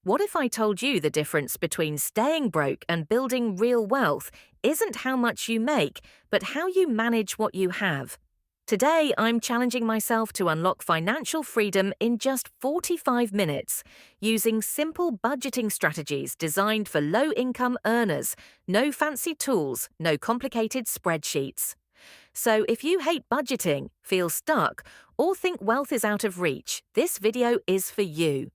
What if I told you the difference between staying broke and building real wealth isn't how much you make, but how you manage what you have? Today, I'm challenging myself to unlock financial freedom in just 45 minutes using simple budgeting strategies designed for low-income earners. No fancy tools, no complicated spreadsheets. So if you hate budgeting, feel stuck, or think wealth is out of reach, this video is for you.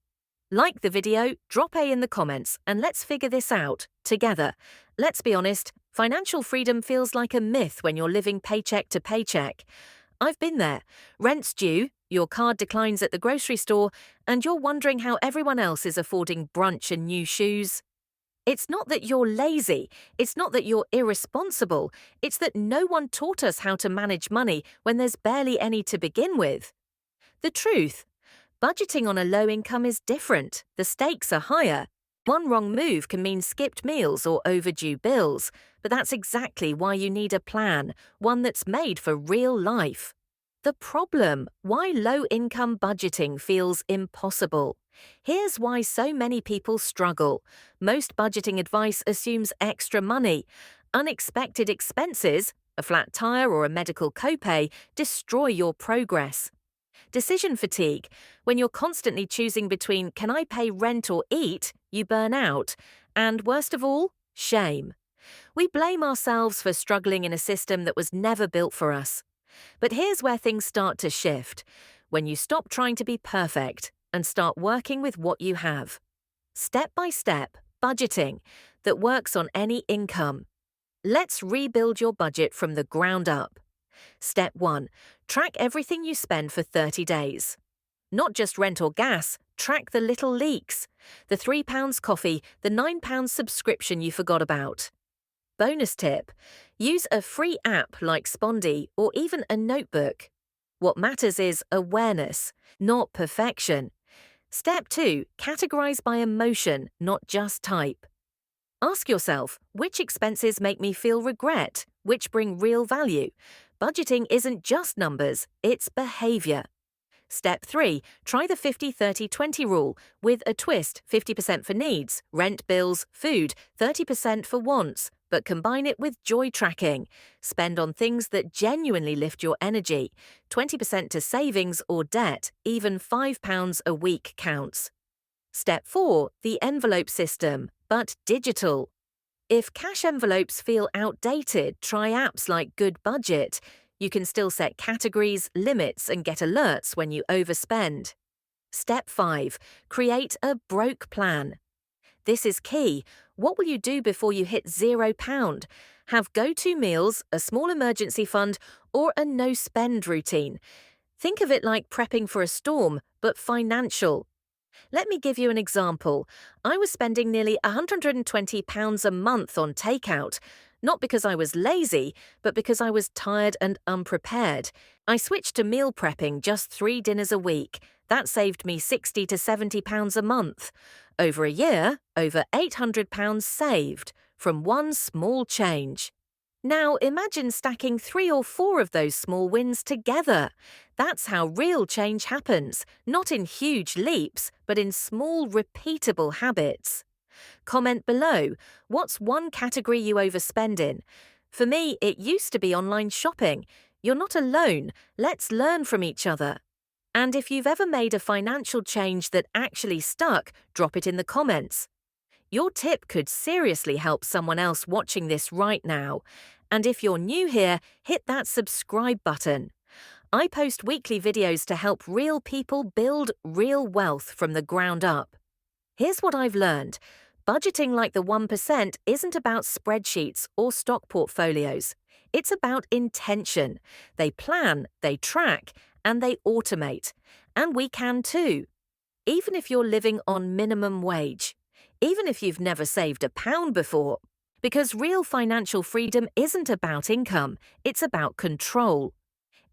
Like the video, drop A in the comments, and let's figure this out together. Let's be honest, financial freedom feels like a myth when you're living paycheck to paycheck. I've been there. Rent's due, your card declines at the grocery store, and you're wondering how everyone else is affording brunch and new shoes. It's not that you're lazy, it's not that you're irresponsible, it's that no one taught us how to manage money when there's barely any to begin with. The truth: budgeting on a low income is different. The stakes are higher. One wrong move can mean skipped meals or overdue bills, but that's exactly why you need a plan, one that's made for real life. The problem: why low-income budgeting feels impossible. Here's why so many people struggle. Most budgeting advice assumes extra money. Unexpected expenses, a flat tire or a medical copay, destroy your progress. Decision fatigue: when you're constantly choosing between can I pay rent or eat, you burn out. And worst of all, shame. We blame ourselves for struggling in a system that was never built for us. But here's where things start to shift, when you stop trying to be perfect and start working with what you have. Step-by-step budgeting that works on any income. Let's rebuild your budget from the ground up. Step 1. Track everything you spend for 30 days. Not just rent or gas, track the little leaks. The £3 coffee, the £9 subscription you forgot about. Bonus tip: use a free app like Spondy or even a notebook. What matters is awareness, not perfection. Step 2. Categorize by emotion, not just type. Ask yourself, which expenses make me feel regret, which bring real value? Budgeting isn't just numbers, it's behavior. Step 3. Try the 50-30-20 rule with a twist: 50% for needs, rent, bills, food, 30% for wants, but combine it with joy tracking. Spend on things that genuinely lift your energy. 20% to savings or debt, even £5 a week counts. Step 4. The envelope system, but digital. If cash envelopes feel outdated, try apps like Good Budget. You can still set categories, limits, and get alerts when you overspend. Step 5. Create a broke plan. This is key. What will you do before you hit £0? Have go-to meals, a small emergency fund, or a no-spend routine. Think of it like prepping for a storm, but financial. Let me give you an example. I was spending nearly £120 a month on takeout, not because I was lazy, but because I was tired and unprepared. I switched to meal prepping just 3 dinners a week. That saved me £60 to £70 a month. Over a year, over £800 saved from one small change. Now imagine stacking 3 or 4 of those small wins together. That's how real change happens, not in huge leaps, but in small, repeatable habits. Comment below, what's one category you overspend in? For me, it used to be online shopping. You're not alone. Let's learn from each other. And if you've ever made a financial change that actually stuck, drop it in the comments. Your tip could seriously help someone else watching this right now. And if you're new here, hit that subscribe button. I post weekly videos to help real people build real wealth from the ground up. Here's what I've learned. Budgeting like the 1% isn't about spreadsheets or stock portfolios. It's about intention. They plan, they track, and they automate. And we can too. Even if you're living on minimum wage. Even if you've never saved £1 before. Because real financial freedom isn't about income, it's about control.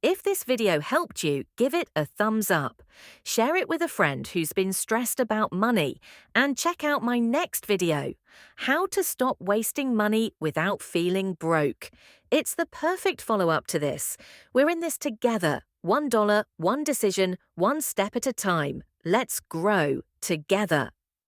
If this video helped you, give it a thumbs up. Share it with a friend who's been stressed about money. And check out my next video, How to Stop Wasting Money Without Feeling Broke. It's the perfect follow-up to this. We're in this together. $1, one decision, one step at a time. Let's grow together.